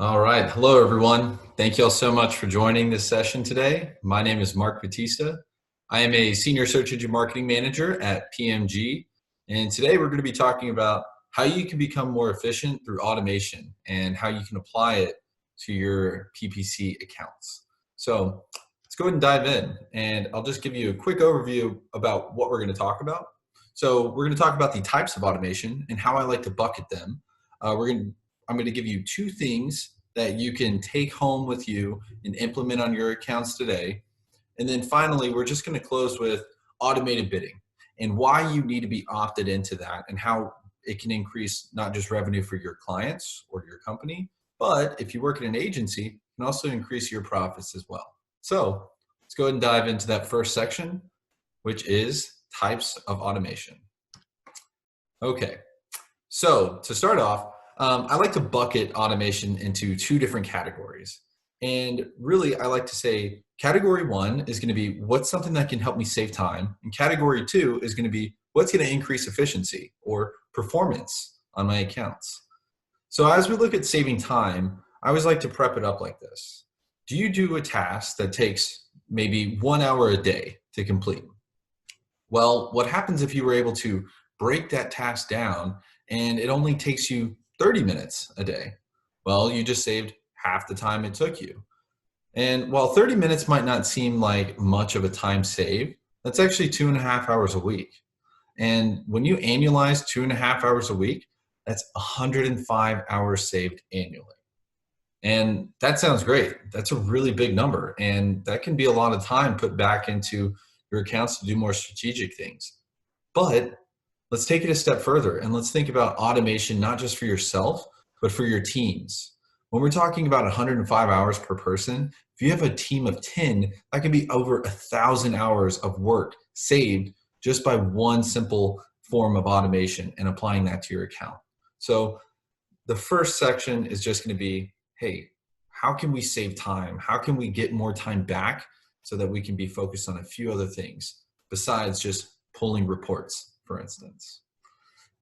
All right. Hello, everyone. Thank you all so much for joining this session today. My name is Marc Bautista. I am a Senior Search Engine Marketing Manager at PMG. And today we're going to be talking about how you can become more efficient through automation and how you can apply it to your PPC accounts. So let's go ahead and dive in. And I'll just give you a quick overview about what we're going to talk about. So we're going to talk about the types of automation and how I like to bucket them. I'm going to give you two things that you can take home with you and implement on your accounts today. And then finally, we're just going to close with automated bidding and why you need to be opted into that and how it can increase not just revenue for your clients or your company, but if you work in an agency, it can also increase your profits as well. So let's go ahead and dive into that first section, which is types of automation. Okay, so to start off, I like to bucket automation into two different categories. And really, I like to say category one is going to be what's something that can help me save time. And category two is going to be what's going to increase efficiency or performance on my accounts. So as we look at saving time, I always like to prep it up like this. Do you do a task that takes maybe 1 hour a day to complete? Well, what happens if you were able to break that task down and it only takes you 30 minutes a day? Well, you just saved half the time it took you. And while 30 minutes might not seem like much of a time saved, that's actually 2.5 hours a week. And when you annualize 2.5 hours a week, that's 105 hours saved annually. And that sounds great. That's a really big number. And that can be a lot of time put back into your accounts to do more strategic things. But let's take it a step further and let's think about automation, not just for yourself, but for your teams. When we're talking about 105 hours per person, if you have a team of 10, that can be over 1,000 hours of work saved just by one simple form of automation and applying that to your account. So the first section is just going to be, hey, how can we save time? How can we get more time back so that we can be focused on a few other things besides just pulling reports, for instance.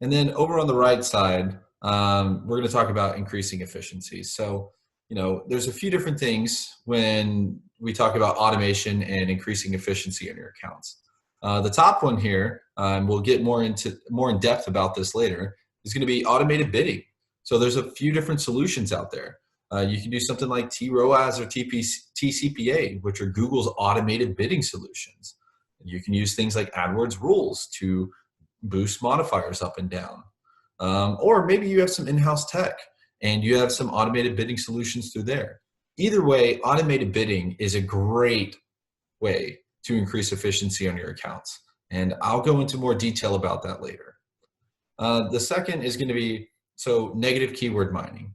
And then over on the right side, we're going to talk about increasing efficiency. So, there's a few different things when we talk about automation and increasing efficiency in your accounts. The top one here, we'll get more in depth about this later, is going to be automated bidding. So there's a few different solutions out there. You can do something like TROAS or TCPA, which are Google's automated bidding solutions. You can use things like AdWords rules to boost modifiers up and down. Or maybe you have some in-house tech and you have some automated bidding solutions through there. Either way, automated bidding is a great way to increase efficiency on your accounts. And I'll go into more detail about that later. The second is going to be, negative keyword mining.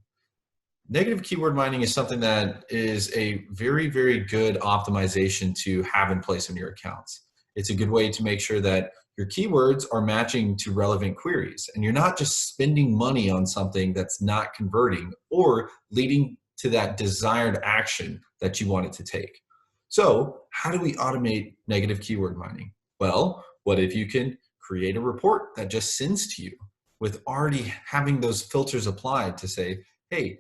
Negative keyword mining is something that is a very, very good optimization to have in place in your accounts. It's a good way to make sure that your keywords are matching to relevant queries and you're not just spending money on something that's not converting or leading to that desired action that you want it to take. So how do we automate negative keyword mining? Well, what if you can create a report that just sends to you with already having those filters applied to say, hey,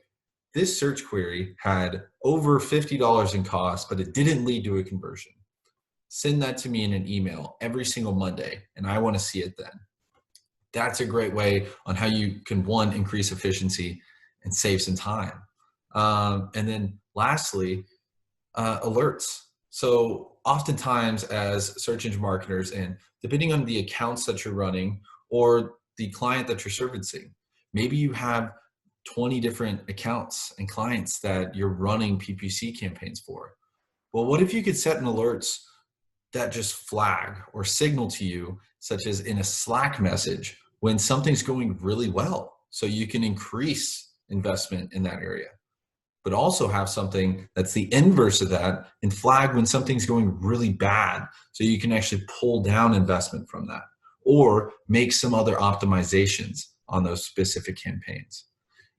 this search query had over $50 in cost, but it didn't lead to a conversion. Send that to me in an email every single Monday, and I want to see it then. That's a great way on how you can, one, increase efficiency and save some time. And then lastly, alerts. So oftentimes as search engine marketers, and depending on the accounts that you're running or the client that you're servicing, maybe you have 20 different accounts and clients that you're running PPC campaigns for. Well, what if you could set an alerts that just flag or signal to you, such as in a Slack message, when something's going really well, so you can increase investment in that area, but also have something that's the inverse of that and flag when something's going really bad, so you can actually pull down investment from that or make some other optimizations on those specific campaigns.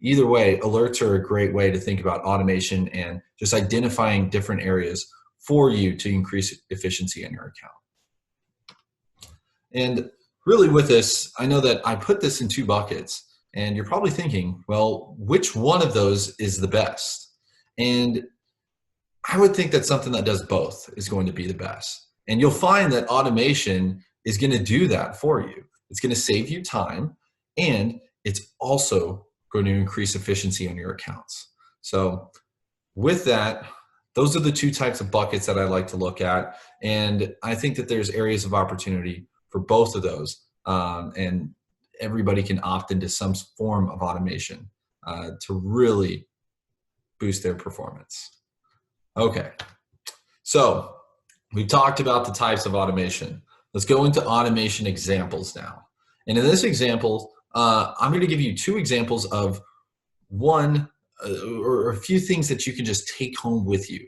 Either way, alerts are a great way to think about automation and just identifying different areas for you to increase efficiency in your account. And really with this, I know that I put this in two buckets. And you're probably thinking, well, which one of those is the best? And I would think that something that does both is going to be the best. And you'll find that automation is going to do that for you. It's going to save you time, and it's also going to increase efficiency on your accounts. So with that, those are the two types of buckets that I like to look at. And I think that there's areas of opportunity for both of those. And everybody can opt into some form of automation to really boost their performance. Okay, so we've talked about the types of automation. Let's go into automation examples now. And in this example, I'm going to give you two examples of one or a few things that you can just take home with you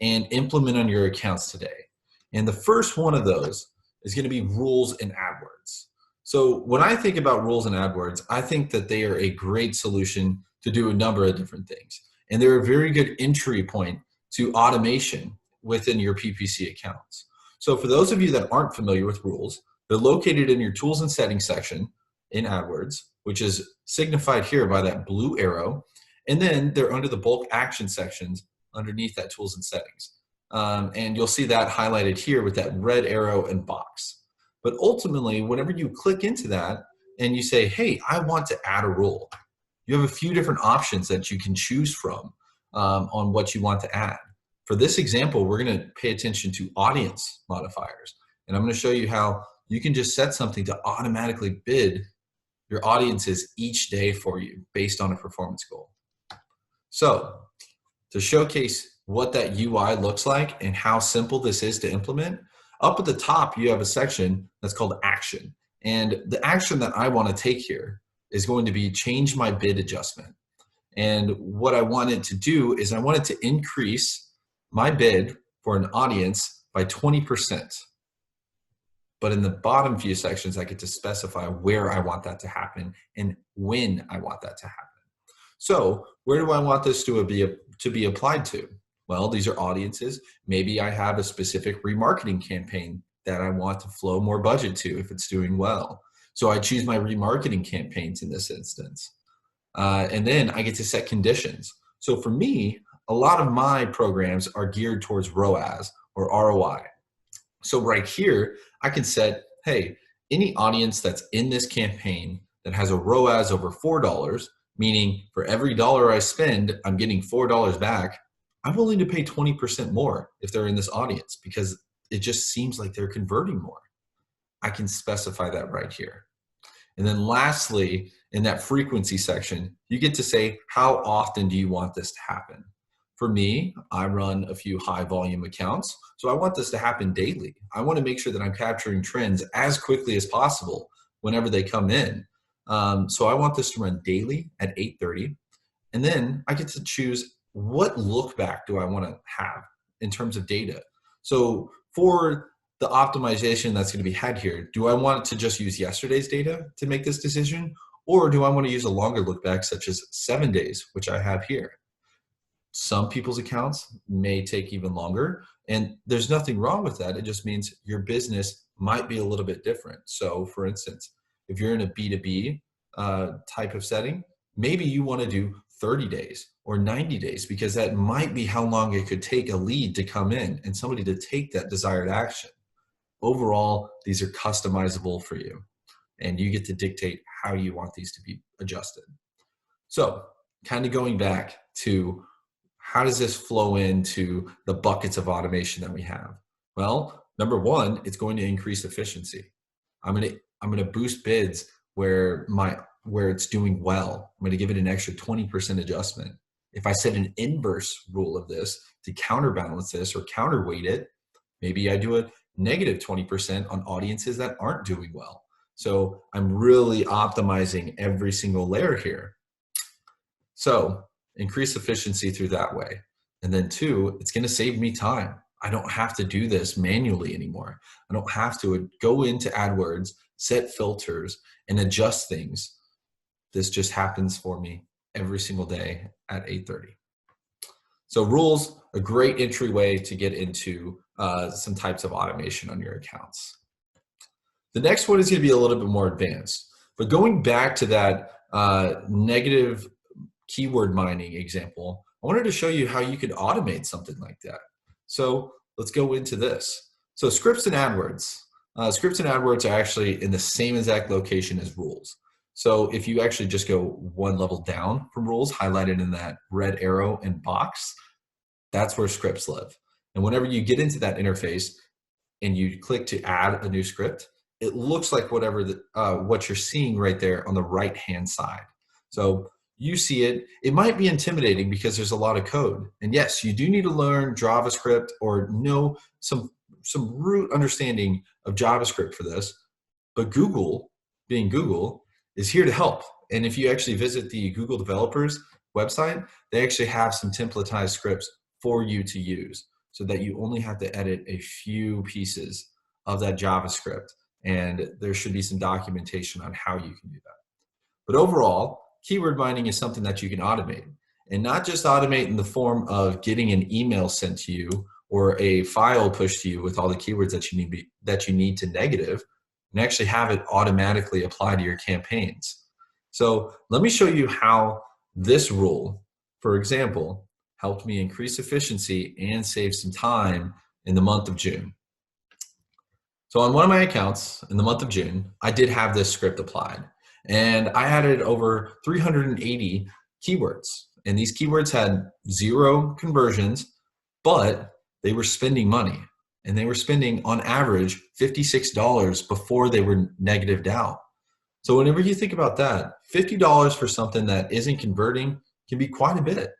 and implement on your accounts today. And the first one of those is going to be rules in AdWords. So when I think about rules in AdWords, I think that they are a great solution to do a number of different things. And they're a very good entry point to automation within your PPC accounts. So for those of you that aren't familiar with rules, they're located in your tools and settings section in AdWords, which is signified here by that blue arrow. And then they're under the bulk action sections underneath that tools and settings. And you'll see that highlighted here with that red arrow and box. But ultimately, whenever you click into that and you say, hey, I want to add a rule, you have a few different options that you can choose from on what you want to add. For this example, we're going to pay attention to audience modifiers. And I'm going to show you how you can just set something to automatically bid your audiences each day for you based on a performance goal. So to showcase what that UI looks like and how simple this is to implement, up at the top, you have a section that's called action. And the action that I want to take here is going to be change my bid adjustment. And what I wanted to do is I wanted to increase my bid for an audience by 20%. But in the bottom few sections, I get to specify where I want that to happen and when I want that to happen. So where do I want this to be applied to? Well, these are audiences. Maybe I have a specific remarketing campaign that I want to flow more budget to if it's doing well. So I choose my remarketing campaigns in this instance. And then I get to set conditions. So for me, a lot of my programs are geared towards ROAS or ROI. So right here, I can set, hey, any audience that's in this campaign that has a ROAS over $4, meaning for every dollar I spend, I'm getting $4 back, I'm willing to pay 20% more if they're in this audience because it just seems like they're converting more. I can specify that right here. And then lastly, in that frequency section, you get to say, how often do you want this to happen? For me, I run a few high volume accounts, so I want this to happen daily. I want to make sure that I'm capturing trends as quickly as possible whenever they come in. So I want this to run daily at 8:30. And then I get to choose what look back do I want to have in terms of data. So for the optimization that's going to be had here, do I want to just use yesterday's data to make this decision? Or do I want to use a longer look back such as 7 days, which I have here? Some people's accounts may take even longer, and there's nothing wrong with that. It just means your business might be a little bit different. So for instance, if you're in a B2B type of setting, maybe you want to do 30 days or 90 days because that might be how long it could take a lead to come in and somebody to take that desired action. Overall, these are customizable for you, and you get to dictate how you want these to be adjusted. So kind of going back to how does this flow into the buckets of automation that we have? Well, number one, it's going to increase efficiency. I'm going to boost bids where it's doing well. I'm going to give it an extra 20% adjustment. If I set an inverse rule of this to counterbalance this or counterweight it, maybe I do a negative 20% on audiences that aren't doing well. So I'm really optimizing every single layer here. So increase efficiency through that way. And then two, it's going to save me time. I don't have to do this manually anymore. I don't have to go into AdWords, set filters, and adjust things. This just happens for me every single day at 8:30. So rules, a great entryway to get into some types of automation on your accounts. The next one is going to be a little bit more advanced. But going back to that negative keyword mining example, I wanted to show you how you could automate something like that. So let's go into this. So scripts and AdWords. Scripts and AdWords are actually in the same exact location as rules. So if you actually just go one level down from rules, highlighted in that red arrow and box, that's where scripts live. And whenever you get into that interface and you click to add a new script, it looks like whatever what you're seeing right there on the right-hand side. So you see it. It might be intimidating because there's a lot of code. And yes, you do need to learn JavaScript or know some root understanding of JavaScript for this. But Google, being Google, is here to help. And if you actually visit the Google developers website, they actually have some templatized scripts for you to use so that you only have to edit a few pieces of that JavaScript. And there should be some documentation on how you can do that. But overall, keyword mining is something that you can automate, and not just automate in the form of getting an email sent to you or a file pushed to you with all the keywords that you need to negative, and actually have it automatically apply to your campaigns. So let me show you how this rule, for example, helped me increase efficiency and save some time in the month of June. So on one of my accounts in the month of June, I did have this script applied, and I added over 380 keywords. And these keywords had 0 conversions, but they were spending money. And they were spending on average $56 before they were negatived out. So whenever you think about that, $50 for something that isn't converting can be quite a bit.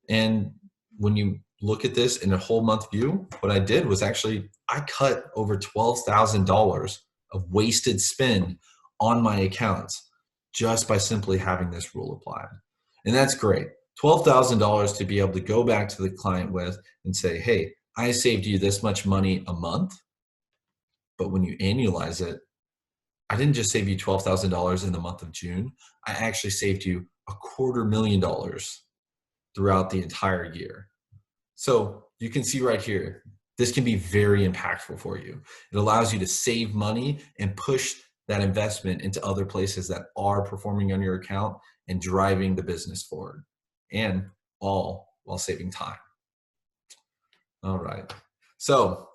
And when you look at this in a whole month view, what I did was actually I cut over $12,000 of wasted spend on my accounts just by simply having this rule applied. And that's great. $12,000 to be able to go back to the client with and say, hey, I saved you this much money a month. But when you annualize it, I didn't just save you $12,000 in the month of June. I actually saved you $250,000 throughout the entire year. So you can see right here, this can be very impactful for you. It allows you to save money and push that investment into other places that are performing on your account and driving the business forward, and all while saving time. All right. So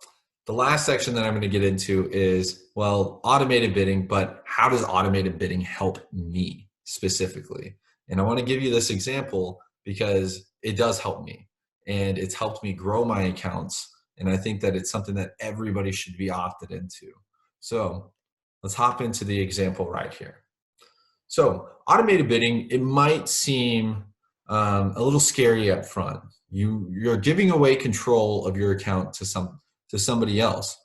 the last section that I'm going to get into is, well, automated bidding, but how does automated bidding help me specifically? And I want to give you this example because it does help me, and it's helped me grow my accounts. And I think that it's something that everybody should be opted into. So let's hop into the example right here. So automated bidding, it might seem a little scary up front. You're giving away control of your account to somebody else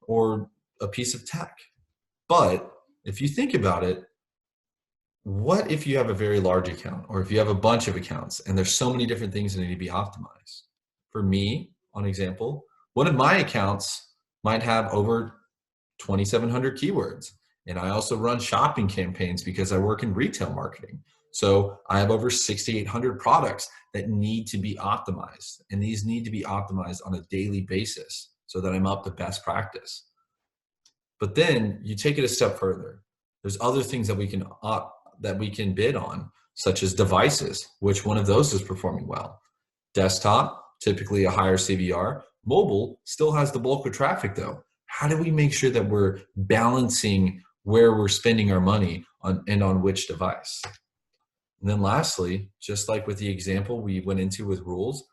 or a piece of tech. But if you think about it, what if you have a very large account, or if you have a bunch of accounts and there's so many different things that need to be optimized? For me, on example, one of my accounts might have over 2,700 keywords. And I also run shopping campaigns because I work in retail marketing. So I have over 6,800 products that need to be optimized. And these need to be optimized on a daily basis so that I'm up to best practice. But then you take it a step further. There's other things that we can bid on, such as devices, which one of those is performing well. Desktop, typically a higher CVR. Mobile still has the bulk of traffic though. How do we make sure that we're balancing where we're spending our money on and on which device? And then lastly, just like with the example we went into with rules,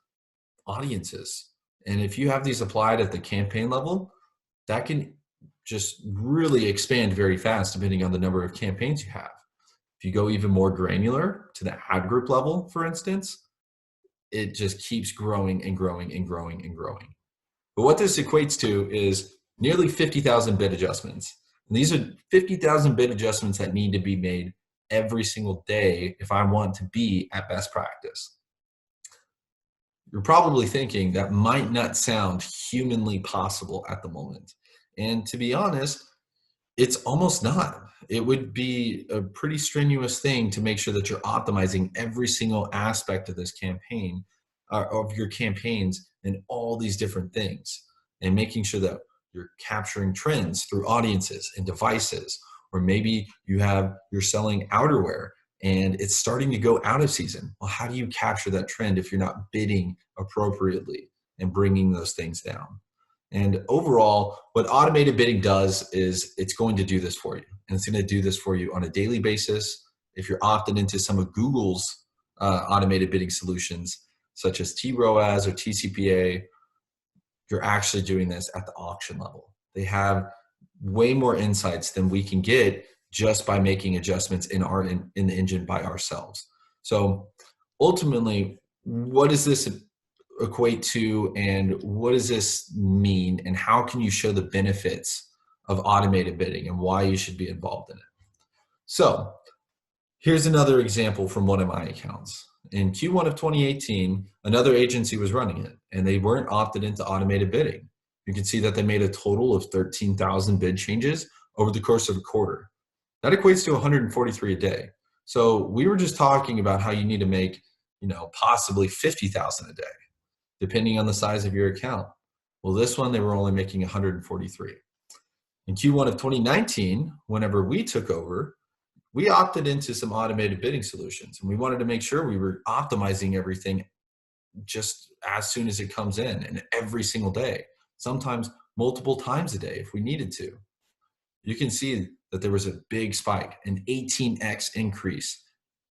audiences. And if you have these applied at the campaign level, that can just really expand very fast depending on the number of campaigns you have. If you go even more granular to the ad group level, for instance, it just keeps growing and growing and growing and growing. But what this equates to is nearly 50,000 bid adjustments. And these are 50,000 bid adjustments that need to be made every single day if I want to be at best practice. You're probably thinking that might not sound humanly possible at the moment. And to be honest, it's almost not. It would be a pretty strenuous thing to make sure that you're optimizing every single aspect of this campaign, of your campaigns, and all these different things, and making sure that you're capturing trends through audiences and devices, or maybe you're selling outerwear and it's starting to go out of season. Well, how do you capture that trend if you're not bidding appropriately and bringing those things down? And overall, what automated bidding does is it's going to do this for you. And it's going to do this for you on a daily basis. If you're opted into some of Google's automated bidding solutions, such as TROAS or TCPA, you're actually doing this at the auction level. They have way more insights than we can get just by making adjustments in the engine by ourselves. So ultimately, what does this equate to, and what does this mean, and how can you show the benefits of automated bidding and why you should be involved in it? So here's another example from one of my accounts. In Q1 of 2018, another agency was running it, and they weren't opted into automated bidding. You can see that they made a total of 13,000 bid changes over the course of a quarter. That equates to 143 a day. So we were just talking about how you need to make, possibly 50,000 a day, depending on the size of your account. Well, this one, they were only making 143. In Q1 of 2019, whenever we took over, we opted into some automated bidding solutions, and we wanted to make sure we were optimizing everything just as soon as it comes in and every single day, sometimes multiple times a day if we needed to. You can see that there was a big spike, an 18x increase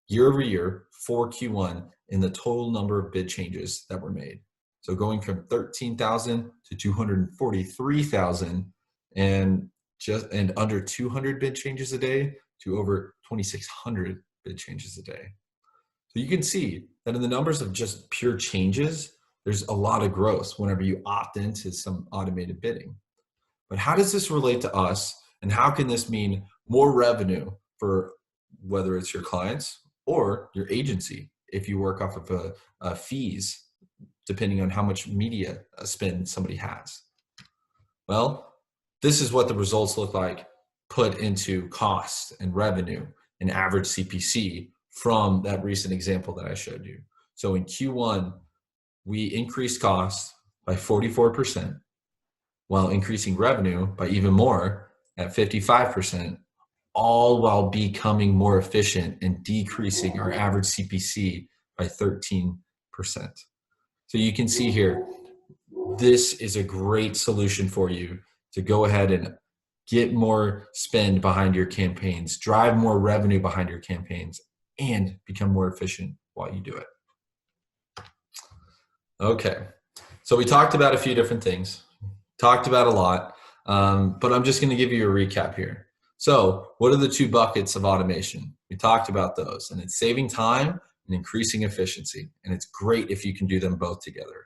year over year for Q1 in the total number of bid changes that were made. So going from 13,000 to 243,000 and under 200 bid changes a day to over 2,600 bid changes a day. So you can see that in the numbers of just pure changes, there's a lot of growth whenever you opt into some automated bidding. But how does this relate to us, and how can this mean more revenue for whether it's your clients or your agency if you work off of fees, depending on how much media spend somebody has? Well, this is what the results look like put into cost and revenue and average CPC from that recent example that I showed you. So in Q1, we increased costs by 44%, while increasing revenue by even more at 55%, all while becoming more efficient and decreasing our average CPC by 13%. So you can see here, this is a great solution for you to go ahead and get more spend behind your campaigns, drive more revenue behind your campaigns, and become more efficient while you do it. Okay, so we talked about a few different things, talked about a lot, but I'm just going to give you a recap here. So what are the two buckets of automation? We talked about those, and it's saving time and increasing efficiency, and it's great if you can do them both together.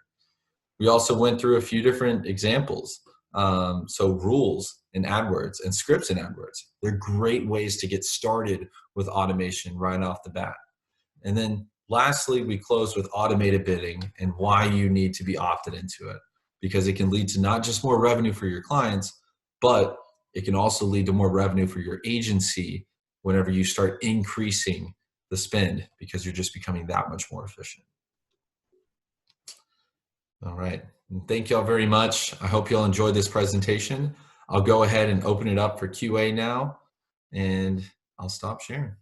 We also went through a few different examples. So rules in AdWords and scripts in AdWords, they're great ways to get started with automation right off the bat. And then lastly, we close with automated bidding and why you need to be opted into it, because it can lead to not just more revenue for your clients, but it can also lead to more revenue for your agency whenever you start increasing the spend, because you're just becoming that much more efficient. All right. Thank you all very much. I hope you'll enjoy this presentation. I'll go ahead and open it up for QA now, and I'll stop sharing.